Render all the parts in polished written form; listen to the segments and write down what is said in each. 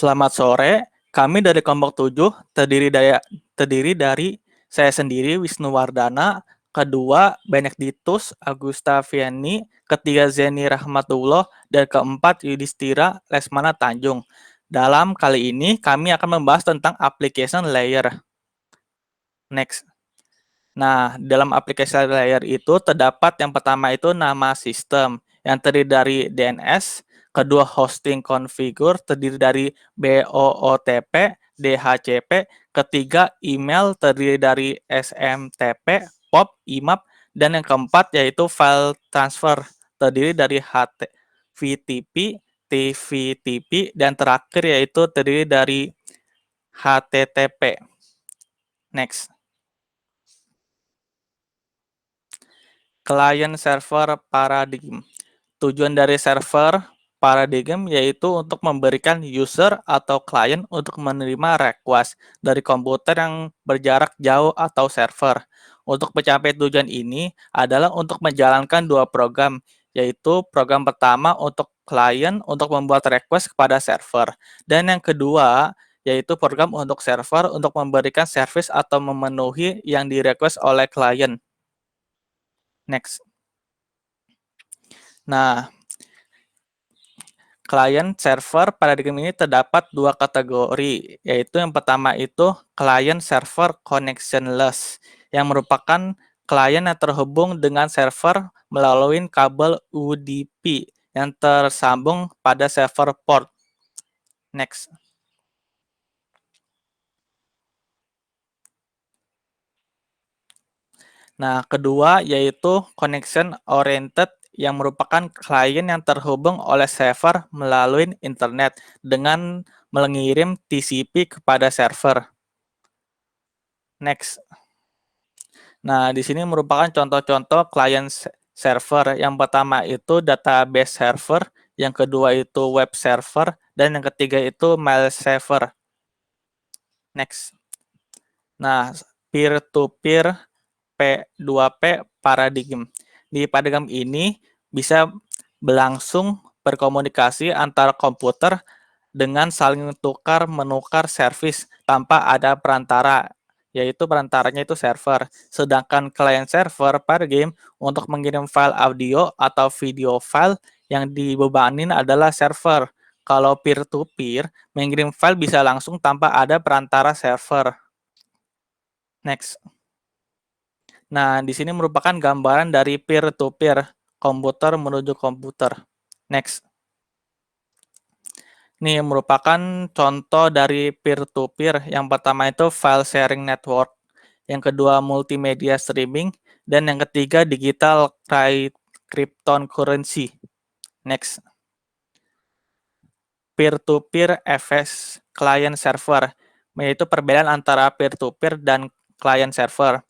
Selamat sore, kami dari kelompok 7 terdiri dari saya sendiri Wisnu Wardana, kedua Benedictus Agustaviani, ketiga Zeni Rahmatullah, dan keempat Yudhistira Lesmana Tanjung. Dalam kali ini kami akan membahas tentang application layer. Next. Nah, dalam application layer itu terdapat yang pertama itu nama sistem yang terdiri dari DNS, kedua hosting configure terdiri dari BOOTP, DHCP, ketiga email terdiri dari SMTP, POP, IMAP, dan yang keempat yaitu file transfer terdiri dari HTTP, TVTP, dan terakhir yaitu terdiri dari HTTP. Next. Client server paradigm. Tujuan dari server paradigm yaitu untuk memberikan user atau klien untuk menerima request dari komputer yang berjarak jauh atau server. Untuk mencapai tujuan ini adalah untuk menjalankan dua program, yaitu program pertama untuk klien untuk membuat request kepada server, dan yang kedua yaitu program untuk server untuk memberikan service atau memenuhi yang di-request oleh klien. Next. Nah, client server paradigm ini terdapat dua kategori, yaitu yang pertama itu client server connectionless, yang merupakan klien yang terhubung dengan server melalui kabel UDP yang tersambung pada server port. Next. Nah, kedua yaitu connection oriented, yang merupakan klien yang terhubung oleh server melalui internet dengan mengirim TCP kepada server. Next. Nah, di sini merupakan contoh-contoh client server. Yang pertama itu database server, yang kedua itu web server, dan yang ketiga itu mail server. Next. Nah, peer-to-peer P2P paradigm. Di paradigm ini bisa berlangsung berkomunikasi antara komputer dengan saling tukar-menukar servis tanpa ada perantara, yaitu perantaranya itu server. Sedangkan client server paradigm untuk mengirim file audio atau video file yang dibebanin adalah server. Kalau peer-to-peer, mengirim file bisa langsung tanpa ada perantara server. Next. Nah, di sini merupakan gambaran dari peer-to-peer, komputer menuju komputer. Next. Ini merupakan contoh dari peer-to-peer. Yang pertama itu file sharing network, yang kedua multimedia streaming, dan yang ketiga digital cryptocurrency. Next. Peer-to-peer FS client server, yaitu perbedaan antara peer-to-peer dan client server.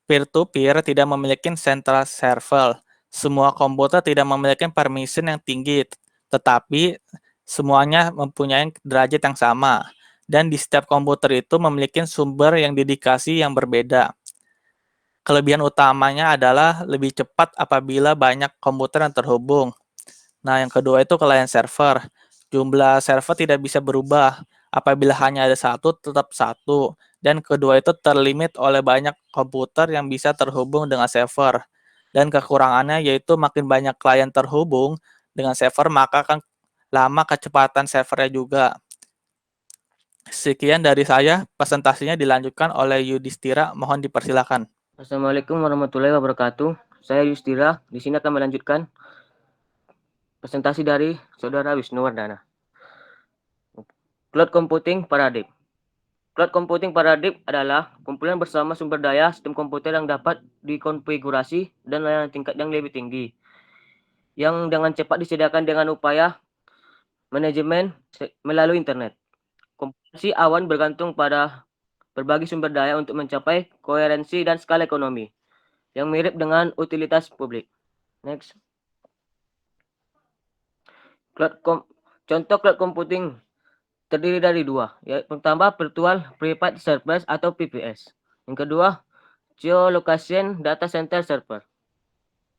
Peer-to-peer tidak memiliki central server. Semua komputer tidak memiliki permission yang tinggi, tetapi semuanya mempunyai derajat yang sama. Dan di setiap komputer itu memiliki sumber yang dedikasi yang berbeda. Kelebihan utamanya adalah lebih cepat apabila banyak komputer yang terhubung. Nah, yang kedua itu client server. Jumlah server tidak bisa berubah. Apabila hanya ada satu, tetap satu. Dan kedua itu terlimit oleh banyak komputer yang bisa terhubung dengan server. Dan kekurangannya yaitu makin banyak klien terhubung dengan server, maka akan lama kecepatan servernya juga. Sekian dari saya, presentasinya dilanjutkan oleh Yudhistira, mohon dipersilakan. Assalamualaikum warahmatullahi wabarakatuh. Saya Yudhistira, di sini akan melanjutkan presentasi dari Saudara Wisnu Wardana. Cloud Computing Paradigm. Cloud Computing Paradigm adalah kumpulan bersama sumber daya sistem komputer yang dapat dikonfigurasi dan layanan tingkat yang lebih tinggi, yang dengan cepat disediakan dengan upaya manajemen melalui internet. Komputasi awan bergantung pada berbagai sumber daya untuk mencapai koherensi dan skala ekonomi yang mirip dengan utilitas publik. Next. Contoh cloud computing terdiri dari dua, yaitu pertama Virtual Private Servers atau VPS. Yang kedua, Geolocation Data Center Server.